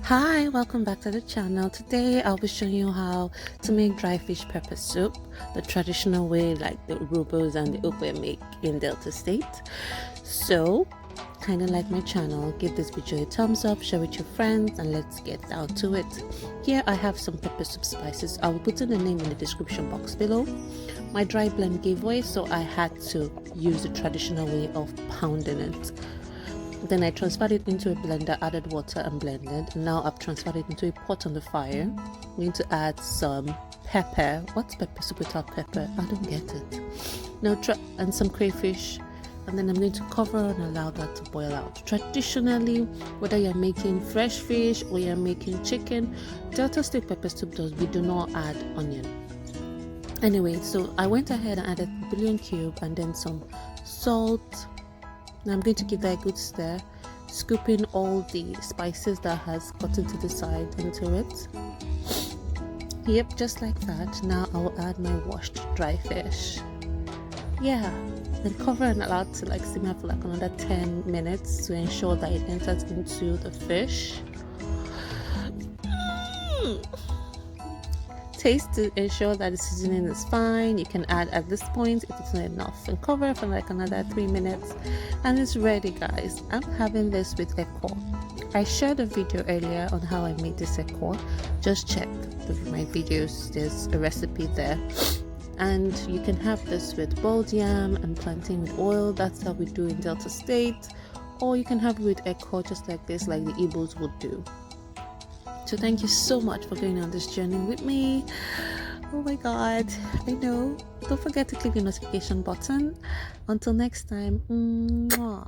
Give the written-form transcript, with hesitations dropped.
Hi, welcome back to the channel. Today I'll be showing you how to make dry fish pepper soup the traditional way, like the Urhobos and the Okpe make in Delta State. So kind of like my channel, give this video a thumbs up, share with your friends, and let's get down to it. Here I have some pepper soup spices. I will put in the name in the description box below. My dry blend gave way, so I had to use the traditional way of pounding it. Then I transferred it into a blender, added water and blended. Now I've transferred it into a pot on the fire. I'm going to add some pepper. What's pepper soup without pepper? I don't get it. Now and some crayfish. And then I'm going to cover and allow that to boil out. Traditionally, whether you're making fresh fish or you're making chicken, Delta State pepper soup we do not add onion. Anyway, so I went ahead and added bouillon cube and then some salt. Now I'm going to give that a good stir, scooping all the spices that has gotten to the side into it. Yep, just like that. Now I'll add my washed dry fish. Yeah, then cover and allow it to like simmer for like another 10 minutes to ensure that it enters into the fish. Taste to ensure that the seasoning is fine. You can add at this point if it's not enough, and cover for like another 3 minutes and it's ready, guys. I'm having this with ekor. I shared a video earlier on how I made this ekor. Just check my videos, there's a recipe there. And you can have this with boiled yam and plantain with oil. That's how we do in Delta State. Or you can have it with ekor just like this, like the Igbos would do. So thank you so much for going on this journey with me. Oh my god, I know. Don't forget to click the notification button. Until next time, mwah.